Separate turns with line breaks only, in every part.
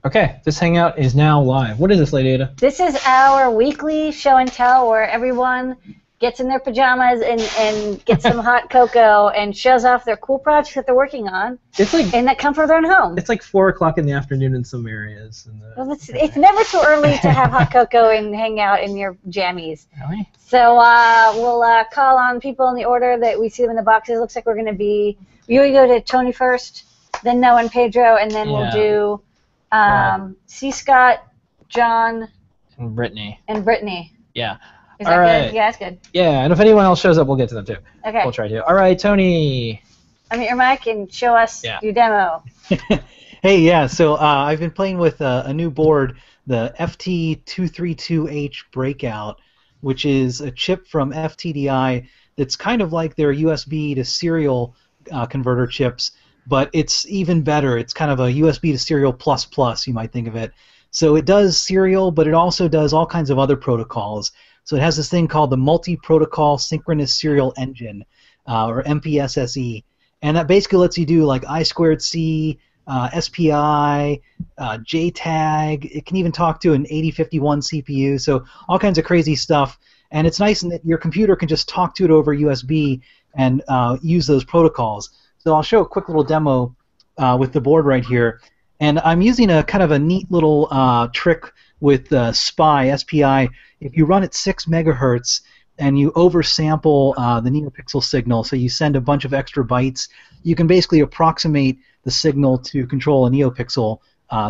Okay, this hangout is now live. What is this, Lady Ada?
This is our weekly show and tell where everyone gets in their pajamas and gets some hot cocoa and shows off their cool projects that they're working on in the comfort of their own home.
It's like 4 o'clock in the afternoon in some areas.
Well, it's never too early to have hot cocoa and hang out in your jammies.
Really?
So we'll call on people in the order that we see them in the boxes. It looks like we're going to be, you go to Tony first, then Noah and Pedro, and then we'll do C. Scott, John,
and Brittany. Yeah.
Is that good? Yeah, that's good.
Yeah, and if anyone else shows up, we'll get to them too.
Okay.
We'll try to. All right, Tony.
Unmute your mic and show us your demo.
Hey, yeah, so I've been playing with a new board, the FT232H Breakout, which is a chip from FTDI that's kind of like their USB to serial converter chips, but it's even better. It's kind of a USB to serial plus, you might think of it. So it does serial, but it also does all kinds of other protocols. So it has this thing called the Multi-Protocol Synchronous Serial Engine, or MPSSE, and that basically lets you do like I2C, SPI, JTAG. It can even talk to an 8051 CPU, so all kinds of crazy stuff. And it's nice in that your computer can just talk to it over USB and use those protocols. So I'll show a quick little demo with the board right here. And I'm using a kind of a neat little trick with SPI. If you run at 6 megahertz and you oversample the NeoPixel signal, so you send a bunch of extra bytes, you can basically approximate the signal to control a NeoPixel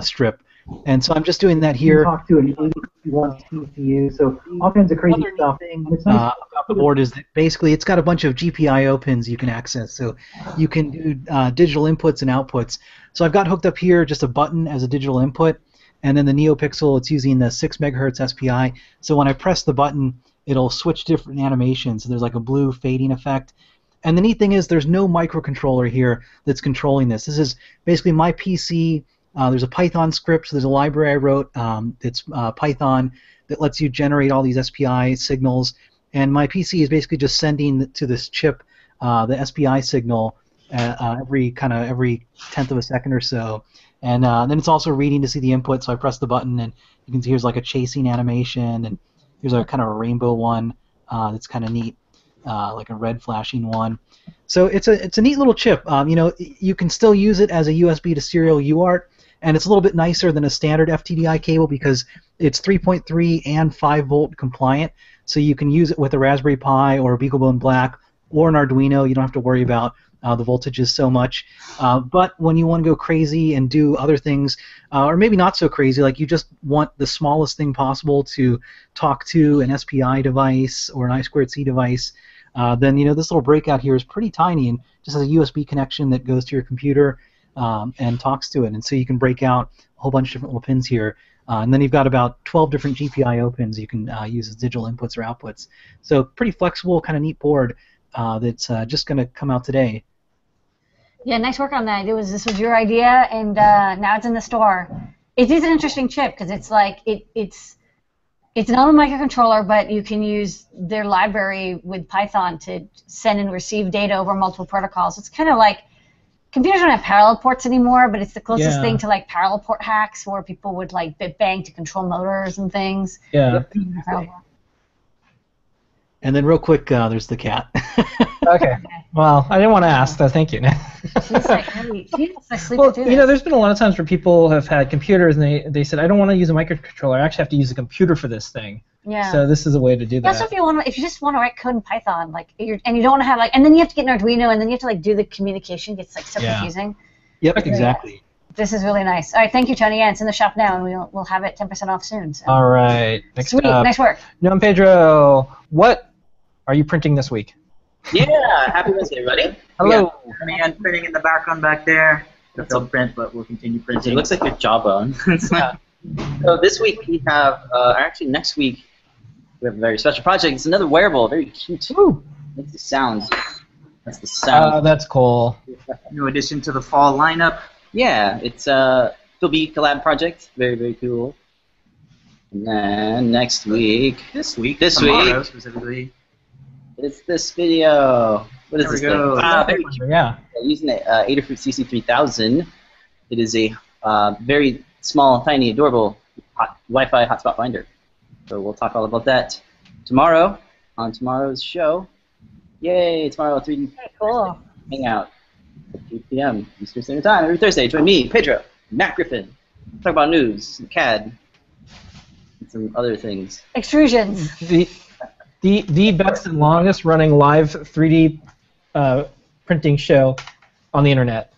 strip. And so I'm just doing that here. Talk to an 8051 CPU, so all kinds of crazy stuff. About the board is that basically it's got a bunch of GPIO pins you can access, so you can do digital inputs and outputs. So I've got hooked up here just a button as a digital input, and then the NeoPixel, it's using the 6 megahertz SPI. So when I press the button, it'll switch different animations. So there's like a blue fading effect. And the neat thing is there's no microcontroller here that's controlling this. This is basically my PC. There's a Python script, so there's a library I wrote. It's Python that lets you generate all these SPI signals. And my PC is basically just sending to this chip the SPI signal every tenth of a second or so. And then it's also reading to see the input, so I press the button, and you can see here's like a chasing animation, and here's a kind of a rainbow one that's kind of neat, like a red flashing one. So it's a neat little chip. You know, you can still use it as a USB to serial UART, and it's a little bit nicer than a standard FTDI cable because it's 3.3 and 5 volt compliant, so you can use it with a Raspberry Pi or a BeagleBone Black or an Arduino. You don't have to worry about the voltages so much. But when you want to go crazy and do other things, or maybe not so crazy, like you just want the smallest thing possible to talk to an SPI device or an I2C device, then this little breakout here is pretty tiny and just has a USB connection that goes to your computer and talks to it. And so you can break out a whole bunch of different little pins here. And then you've got about 12 different GPIO pins you can use as digital inputs or outputs. So pretty flexible, kind of neat board that's just going to come out today.
Yeah, nice work on that. This was your idea, and now it's in the store. It is an interesting chip because it's like it's not a microcontroller, but you can use their library with Python to send and receive data over multiple protocols. It's kind of like computers don't have parallel ports anymore, but it's the closest thing to like parallel port hacks where people would like bit bang to control motors and things.
Yeah.
And then real quick, there's the cat.
Okay. Well, I didn't want to ask, though. Thank you.
She's like sleeping too.
There's been a lot of times where people have had computers and they said, I don't want to use a microcontroller. I actually have to use a computer for this thing. Yeah. So this is a way to do that.
That's if you just want to write code in Python, and you don't want to have and then you have to get an Arduino, and then you have to do the communication. It gets so confusing.
Yep, exactly.
This is really nice. All right, thank you, Tony. Yeah, it's in the shop now, and we'll have it 10% off soon. So.
All right. Next
Sweet.
up.
Nice work.
Noam and Pedro, what are you printing this week?
Yeah, happy Wednesday, everybody.
Hello.
Printing in the background back there. It's a print, but we'll continue printing. It looks like your jawbone. So this week we have, actually next week, we have a very special project. It's another wearable, very cute.
Ooh.
Makes the sounds. That's the sound.
That's cool.
New addition to the fall lineup. Yeah, it's a Philby collab project. Very, very cool. And then next week. This week. Specifically. It's this video. What is this thing?
Yeah.
Using the Adafruit CC3000. It is a very small, tiny, adorable Wi-Fi hotspot finder. So we'll talk all about that tomorrow on tomorrow's show. Yay! Tomorrow, 3D
Cool.
Hangout at 3 p.m. Eastern Standard Time every Thursday. Join me, Pedro, Matt Griffin. Talk about news, CAD, and some other things.
Extrusions.
The best and longest running live 3D printing show on the internet.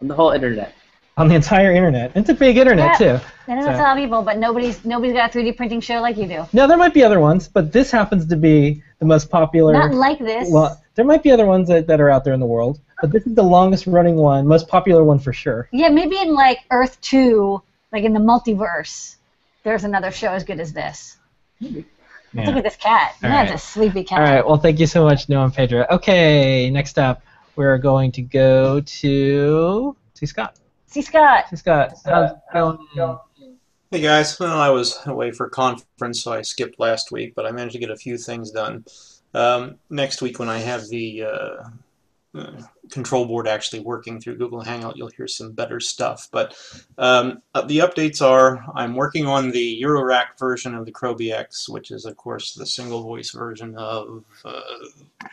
On the whole internet.
On the entire internet. It's a big internet too.
I know that's a lot of people, but nobody's got a 3D printing show like you do.
No, there might be other ones, but this happens to be the most popular.
Not like this.
Well, there might be other ones that are out there in the world, but this is the longest running one, most popular one for sure.
Yeah, maybe in like Earth 2, like in the multiverse, there's another show as good as this. Yeah. Look at this cat. That's a sleepy cat.
All right. Well, thank you so much, Noah and Pedro. Okay, next up, we're going to go to Scott.
Scott.
Scott, how's it going?
Hey guys, well, I was away for a conference, so I skipped last week, but I managed to get a few things done. Next week, when I have the control board actually working through Google Hangout, you'll hear some better stuff. But the updates are, I'm working on the Eurorack version of the CrobyX, which is, of course, the single voice version of, I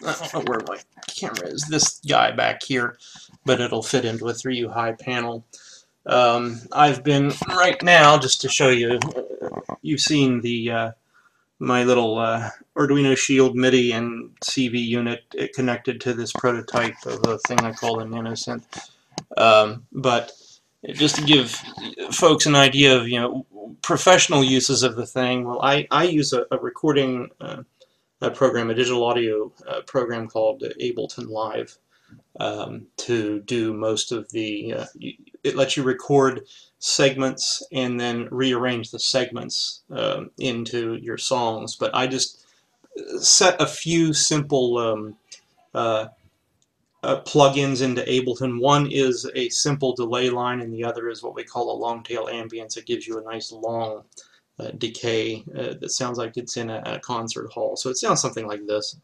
don't know where my camera is, this guy back here, but it'll fit into a 3U high panel. I've been, right now, just to show you, you've seen the my little Arduino Shield MIDI and CV unit connected to this prototype of a thing I call a nanosynth. But just to give folks an idea of professional uses of the thing, well, I use a recording program, a digital audio program called Ableton Live. To do most of the, it lets you record segments and then rearrange the segments into your songs. But I just set a few simple plugins into Ableton. One is a simple delay line, and the other is what we call a long tail ambience. It gives you a nice long decay that sounds like it's in a concert hall. So it sounds something like this.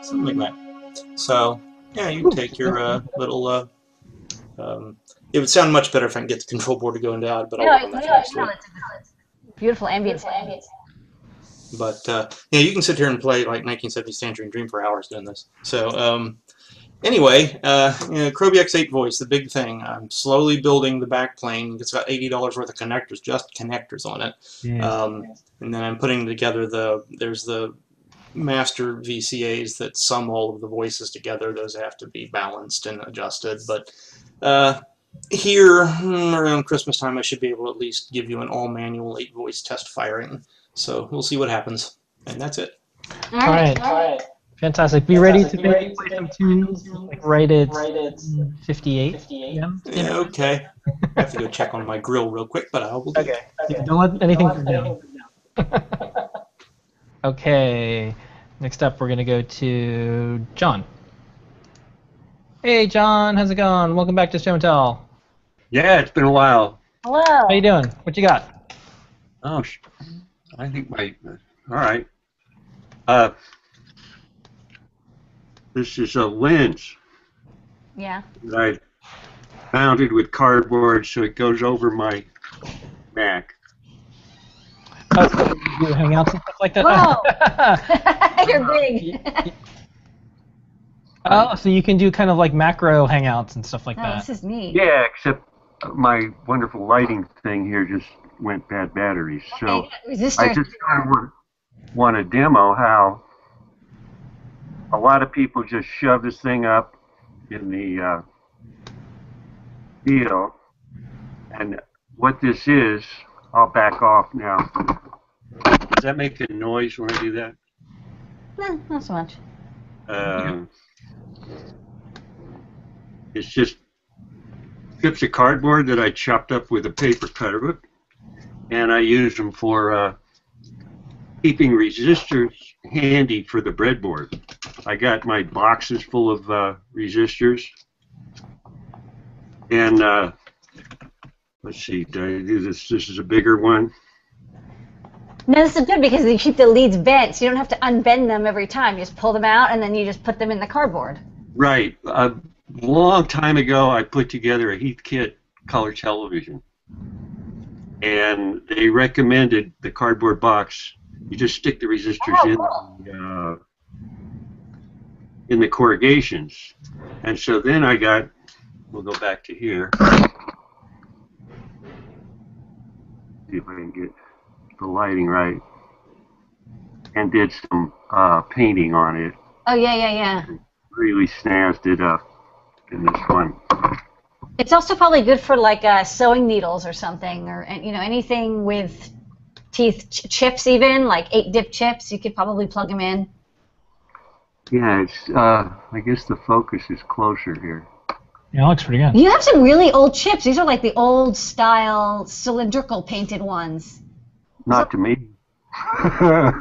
Something like that. So, yeah, you take your little. It would sound much better if I can get the control board to go into out, but I'll work on that next week.
Beautiful ambience.
But yeah, you can sit here and play like 1970s Tangerine Dream for hours doing this. So anyway, CrobyX 8 voice, the big thing. I'm slowly building the backplane. It's got $80 worth of connectors, just connectors on it. Yeah. And then I'm putting together there's the master VCAs that sum all of the voices together. Those have to be balanced and adjusted. But here, around Christmas time, I should be able to at least give you an all-manual 8-voice test firing. So we'll see what happens. And that's it.
All right. Fantastic. Be ready to play some tunes right at 58 p.m.
Yeah, okay. I have to go check on my grill real quick, but I will do it.
Yeah, don't let anything go down. Okay. Next up, we're going to go to John. Hey, John. How's it going? Welcome back to Show and Tell.
Yeah, it's been a while.
Hello.
How you doing? What you got?
Oh, I think all right. This is a lens.
Yeah.
That I mounted with cardboard so it goes over my Mac.
Oh, so you do hangouts and stuff like that?
Whoa! You're big.
Oh, so you can do kind of like macro hangouts and stuff like that.
This is neat.
Yeah, except my wonderful lighting thing here just went bad batteries. So I just kind of want to demo how a lot of people just shove this thing up in the field. And what this is, I'll back off now. Does that make a noise when I do that?
No, not so much.
It's just strips of cardboard that I chopped up with a paper cutter, and I use them for keeping resistors handy for the breadboard. I got my boxes full of resistors, and let's see, did I do this? This is a bigger one.
No, this is good because you keep the leads bent, so you don't have to unbend them every time. You just pull them out, and then you just put them in the cardboard.
Right. A long time ago, I put together a Heathkit color television, and they recommended the cardboard box. You just stick the resistors in the corrugations, and so then I got. We'll go back to here. See if I can get the lighting right, and did some painting on it.
Oh yeah.
Really snazzed it up in this one.
It's also probably good for like sewing needles or something, or anything with teeth, chips even, like 8-dip chips. You could probably plug them in.
Yeah, it's. I guess the focus is closer here.
Yeah, it looks pretty good.
You have some really old chips. These are like the old style cylindrical painted ones.
Not to me. At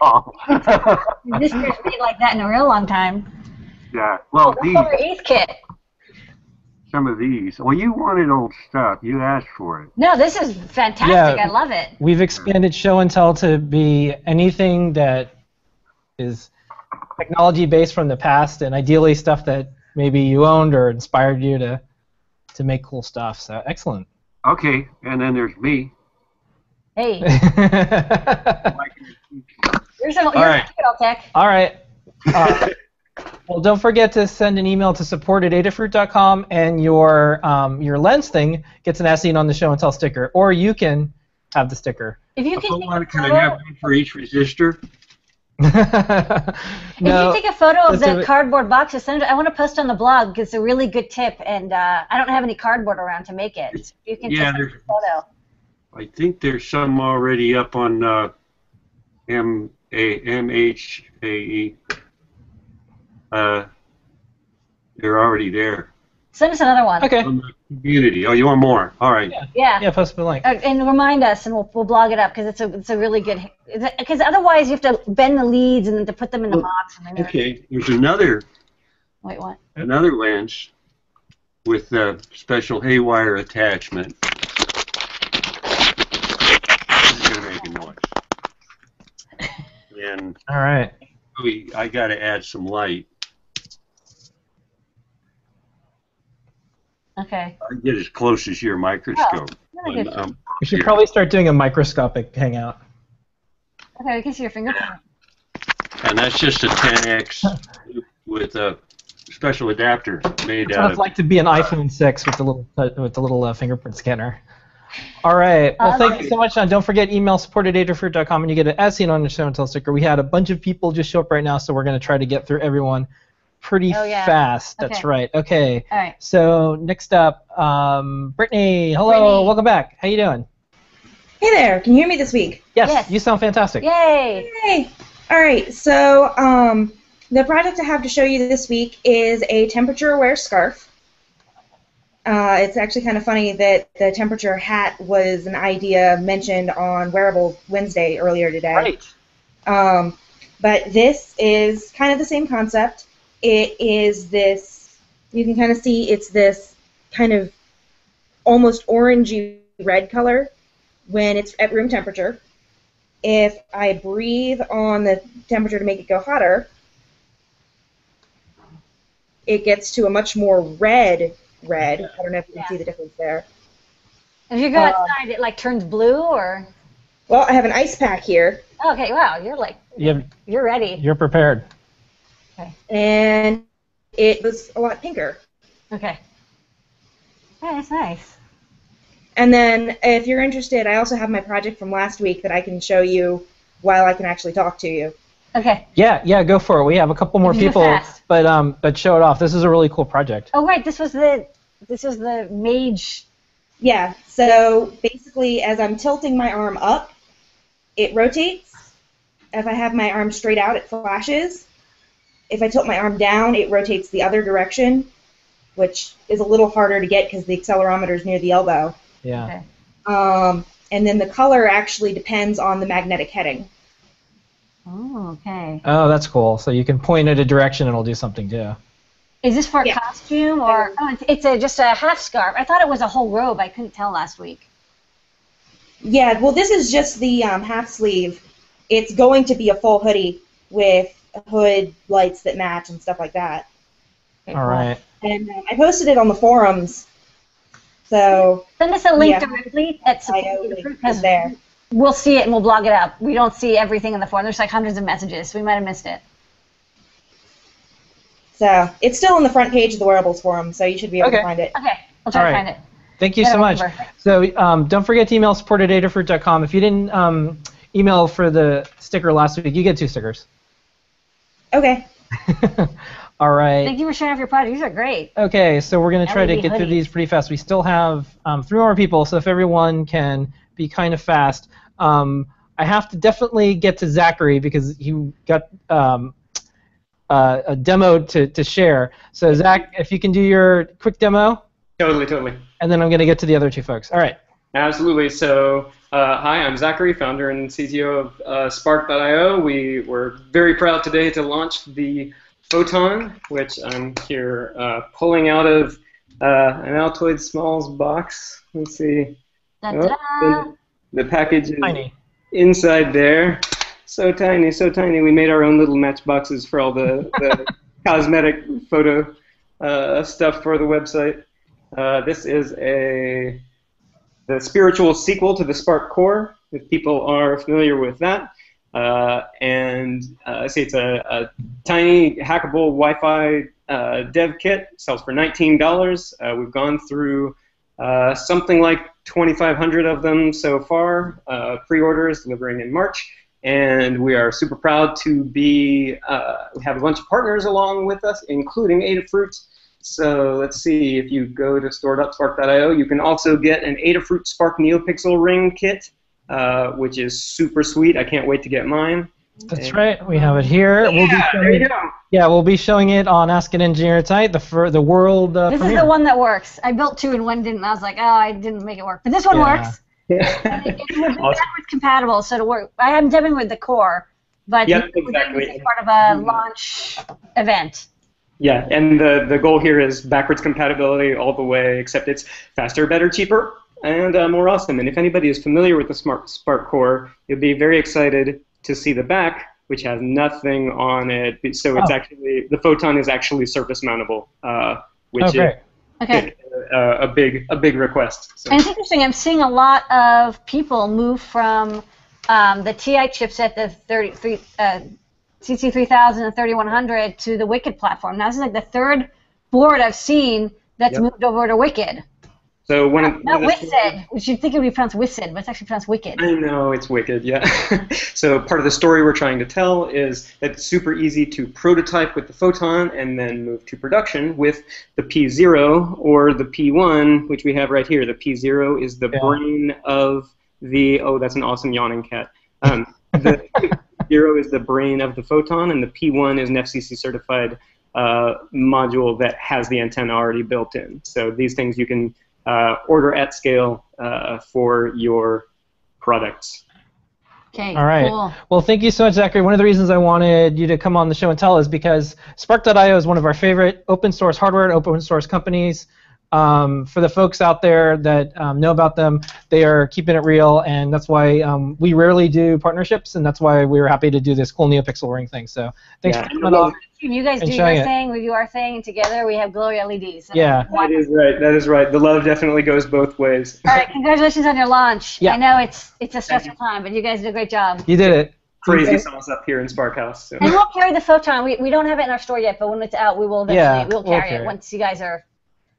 all.
This is made like that in a real long time.
Yeah. Well, these.
Heathkit.
Some of these. Well, you wanted old stuff. You asked for it.
No, this is fantastic.
Yeah,
I love it.
We've expanded Show and Tell to be anything that is technology-based from the past, and ideally stuff that maybe you owned or inspired you to make cool stuff. So excellent.
Okay, and then there's me.
Hey. You're tech.
All right. Well, don't forget to send an email to support@adafruit.com, and your lens thing gets an as seen on the Show and Tell sticker, or you can have the sticker.
If you can
I have one for each resistor?
If you take a photo of the cardboard boxes, send it. I want to post on the blog because it's a really good tip, and I don't have any cardboard around to make it. So you can send a photo.
I think there's some already up on MHAE. They're already there.
Send us another one.
Okay.
From the community. Oh, you want more? All right.
Yeah.
Post the link.
And remind us, and we'll blog it up because it's a really good. Because otherwise you have to bend the leads and then to put them in the box.
Okay. There's another.
Wait, what?
Another lens with a special haywire attachment. This is gonna make a noise. And
all right.
I got to add some light.
Okay.
I get as close as your microscope.
Really good.
We should probably start doing a microscopic hangout.
Okay, we can see your fingerprint.
And that's just a 10x with a special adapter made
It's
out
what
of.
it's like to be an iPhone 6 with the little fingerprint scanner. All right. Well, thank you so much, John. Don't forget, email support@adafruit.com, and you get an as seen on your Show and Tell sticker. We had a bunch of people just show up right now, so we're going to try to get through everyone pretty fast.
Okay.
That's right. Okay.
All right.
So next up, Brittany. Hello.
Brittany.
Welcome back. How you doing?
Hey there. Can you hear me this week?
Yes. You sound fantastic.
Yay.
Yay. All right. So the project I have to show you this week is a temperature-aware scarf. It's actually kind of funny that the temperature hat was an idea mentioned on Wearable Wednesday earlier today.
Right.
But this is kind of the same concept. It is this, you can kind of see it's this kind of almost orangey red color when it's at room temperature. If I breathe on the temperature to make it go hotter, it gets to a much more red. I don't know if you can see the difference there.
If you go outside, it like turns blue, or?
Well, I have an ice pack here.
Okay, wow, you're ready.
You're prepared.
Okay.
And it was a lot pinker.
Okay. Yeah, that's nice.
And then, if you're interested, I also have my project from last week that I can show you while I can actually talk to you.
Okay.
Yeah, go for it. We have a couple more people, but show it off. This is a really cool project.
Oh, right. This was the mage.
Yeah. So basically, as I'm tilting my arm up, it rotates. If I have my arm straight out, it flashes. If I tilt my arm down, it rotates the other direction, which is a little harder to get because the accelerometer is near the elbow.
Yeah.
Okay.
and then the color actually depends on the magnetic heading.
Oh, okay.
Oh, that's cool. So you can point it a direction and it'll do something too.
Is this for a costume or it's just a half scarf? I thought it was a whole robe. I couldn't tell last week.
Yeah, well, this is just the half sleeve. It's going to be a full hoodie with hood, lights that match, and stuff like that.
All right.
And I posted it on the forums. So
send us a link directly at support because
there.
We'll see it and we'll blog it up. We don't see everything in the forum. There's like hundreds of messages, so we might have missed it.
So it's still on the front page of the wearables forum, so you should be able to find it.
Okay, I'll try to find it.
Thank you so much. So don't forget to email support@adafruit.com. If you didn't email for the sticker last week, you get 2 stickers.
Okay.
All right.
Thank you for sharing off your project. These are great.
Okay, so we're going to try to get through these pretty fast. We still have 3 more people, so if everyone can be kind of fast. I have to definitely get to Zachary because he got a demo to share. So Zach, if you can do your quick demo.
Totally.
And then I'm going to get to the other 2 folks. All right.
Absolutely. So, hi, I'm Zachary, founder and CTO of Spark.io. We were very proud today to launch the Photon, which I'm here pulling out of an Altoid Smalls box. Let's see. The package is inside there. So tiny, so tiny. We made our own little matchboxes for all the cosmetic photo stuff for the website. This is the spiritual sequel to the Spark Core, if people are familiar with that. And I say it's a tiny hackable Wi-Fi dev kit. Sells for $19. We've gone through something like 2,500 of them so far. Pre-orders delivering in March. And we are super proud to be, we have a bunch of partners along with us, including Adafruit. So let's see, if you go to store.spark.io, you can also get an Adafruit Spark NeoPixel ring kit, which is super sweet. I can't wait to get mine.
That's right. We have it here.
There you go.
Yeah, we'll be showing it on Ask an Engineer tonight, the world
This
premiere.
is the one that works. I built 2 and one didn't. And I was like, oh, I didn't make it work. But this one works. It's backwards compatible, so to work. I am demoing with the core, but
exactly.
It's part of a launch event.
Yeah, and the goal here is backwards compatibility all the way, except it's faster, better, cheaper, and more awesome. And if anybody is familiar with the Spark Core, you'll be very excited to see the back, which has nothing on it. So it's actually, the Photon is actually surface mountable, which is a big request. So.
And it's interesting. I'm seeing a lot of people move from the TI chipset, the CC3000 and 3100 to the Wicked platform. Now this is like the 3rd board I've seen that's moved over to Wicked.
So
not Wicked, which you'd think it would be pronounced Wicked, but it's actually pronounced Wicked.
I know, it's Wicked, yeah. So part of the story we're trying to tell is that it's super easy to prototype with the Photon and then move to production with the P0 or the P1, which we have right here. The P0 is the brain of the, that's an awesome yawning cat. The P0 is the brain of the Photon, and the P1 is an FCC certified module that has the antenna already built in. So these things you can order at scale for your products.
Okay,
all right.
Cool.
Well, thank you so much, Zachary. One of the reasons I wanted you to come on the show and tell is because Spark.io is one of our favorite open source hardware and open source companies. For the folks out there that know about them, they are keeping it real, and that's why we rarely do partnerships, and that's why we were happy to do this cool NeoPixel ring thing. So thanks for coming on.
You guys do your thing, we do our thing, and together we have glowy LEDs.
Yeah.
That is right. That is right. The love definitely goes both ways.
All right, congratulations on your launch.
Yeah.
I know it's a stressful time, but you guys did a great job.
You did it.
Crazy sauce up here in Spark House. So.
And we'll carry the Photon. We don't have it in our store yet, but when it's out, we will eventually we'll carry it once you guys are.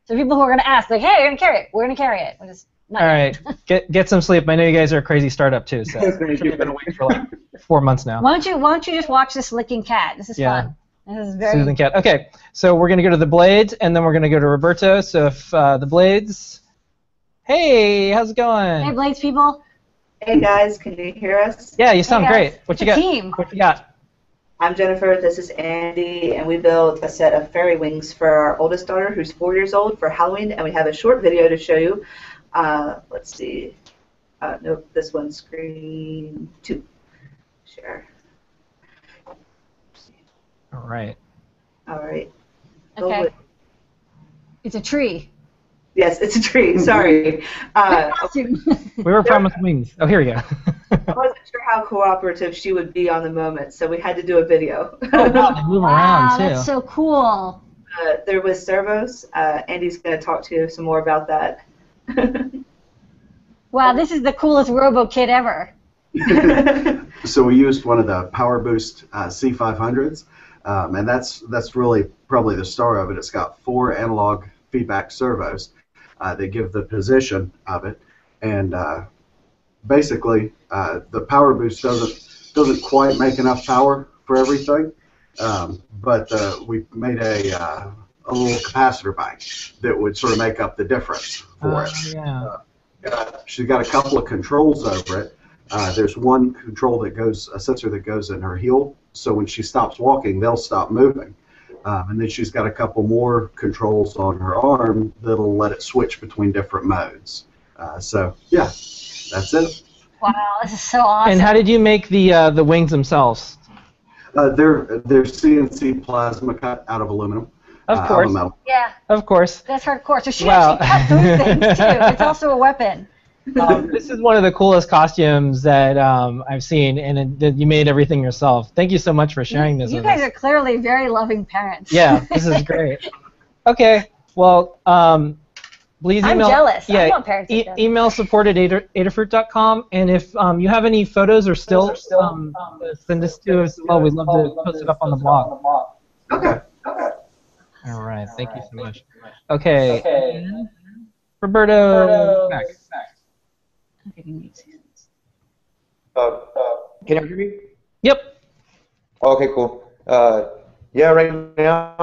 So people who are going to ask, like, hey, you're going to carry it. We're going to carry it. We're just not
all right. Get some sleep. I know you guys are a crazy startup, too, so you've been awake for like 4 months now.
Why don't you just watch this licking cat? This is fun. This is very
Susan Cat. Okay, so we're going to go to the Blades, and then we're going to go to Roberto. So if the Blades... Hey, how's it going?
Hey, Blades people.
Hey, guys. Can you hear us?
Yeah, you sound great. What you got?
Team.
What you got?
I'm Jennifer, this is Andy, and we built a set of fairy wings for our oldest daughter, who's 4 years old, for Halloween, and we have a short video to show you. Let's see. Nope, this one's screen 2. Share.
All right.
All right.
Okay. It's a tree.
Yes, it's a tree. Sorry.
We were promised wings. Oh, here we go.
I wasn't sure how cooperative she would be on the moment, so we had to do a video.
Oh, wow, they move around, too.
That's so cool.
There was servos. Andy's going to talk to you some more about that.
Wow, this is the coolest RoboKit ever.
So we used one of the PowerBoost C500s, and that's really probably the star of it. It's got 4 analog feedback servos that give the position of it, and basically the PowerBoost doesn't quite make enough power for everything, but we made a little capacitor bank that would sort of make up the difference for it.
Yeah.
She's got a couple of controls over it. There's one control that goes, a sensor that goes in her heel, so when she stops walking, they'll stop moving. And then she's got a couple more controls on her arm that'll let it switch between different modes. So yeah, that's it.
Wow, this is so awesome.
And how did you make the wings themselves?
They're CNC plasma cut out of aluminum.
Of course.
Metal.
Yeah.
Of course.
That's hardcore. So she actually cut those things too. It's also a weapon.
This is one of the coolest costumes that I've seen, and you made everything yourself. Thank you so much for sharing this
You
with
guys
us.
are clearly very loving parents.
Yeah, this is great. Okay, well, please email.
I'm jealous.
Yeah,
I want parents like that.
email support@adafruit.com, and if you have any photos or stills, send this to us. Well, we'd love to post it up on the blog.
Okay.
All right, thank you so much. Okay, and Roberto, back.
Can you hear me?
Yep.
Okay, cool. Yeah, right now,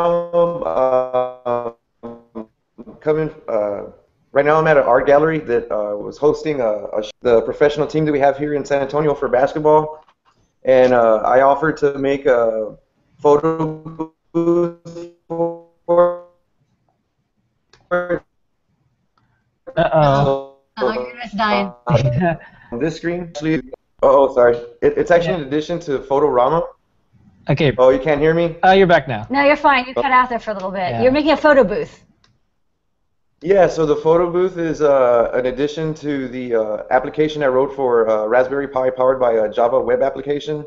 right now I'm at an art gallery that was hosting the professional team that we have here in San Antonio for basketball, and I offered to make a photo booth for.
Uh-oh.
You're just dying.
On this screen, actually, oh, sorry. It's actually in addition to Photorama.
Okay.
Oh, you can't hear me?
You're back now.
No, you're fine. You cut out there for a little bit.
Yeah.
You're making a photo booth.
Yeah, so the photo booth is an addition to the application I wrote for Raspberry Pi powered by a Java web application.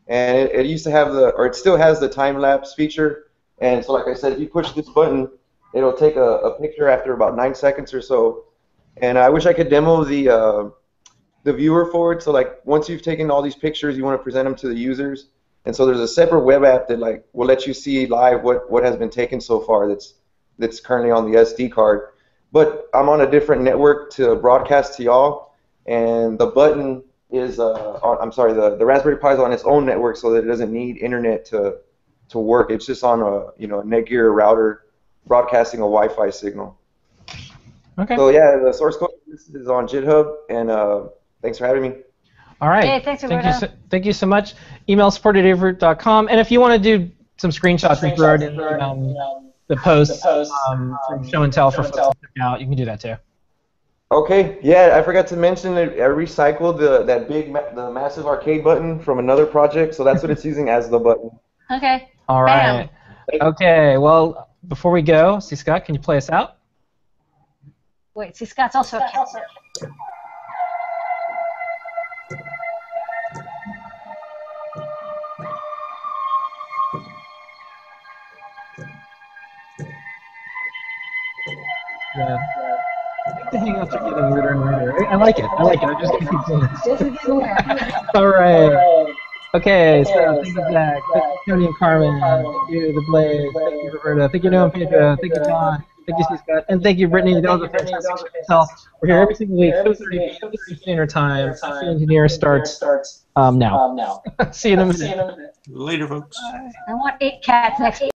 And it used to have it still has the time-lapse feature. And so like I said, if you push this button, it'll take a picture after about 9 seconds or so. And I wish I could demo the viewer for it. So like once you've taken all these pictures, you want to present them to the users. And so there's a separate web app that like will let you see live what has been taken so far that's currently on the SD card. But I'm on a different network to broadcast to y'all, and the button is the Raspberry Pi is on its own network, so that it doesn't need internet to work. It's just on a Netgear router broadcasting a Wi-Fi signal.
Okay.
So yeah, the source code is on GitHub, and thanks for having me.
All right.
Hey, thanks, Roberto.
Thank you so much. Email support@adafruit.com, and if you want to do some screenshots and throw it in the post from Show and Tell for folks to check out, you can do that too.
Okay. Yeah, I forgot to mention that I recycled the massive arcade button from another project, so that's what it's using as the button.
Okay.
All right.
Bam.
Okay. Well, before we go, C. Scott, can you play us out?
Wait, see, Scott's also a counselor.
Yeah. I think the hangouts are getting weirder and weirder. I like it. I'm just going to keep doing this.
This is getting weird.
All right. Okay, so thank you, Zach. Thank you, Tony and Carmen. Thank you, The Blaze. Thank you, Roberta. Thank you, Noah and Pedro. Thank you, John. Thank you, C. Scott. And thank you, Brittany. That was a fantastic show. We're here every single week, 2:30 Eastern Standard Time. Coffee Engineer starts now. See you in a minute.
Later, folks.
I want 8 cats next week.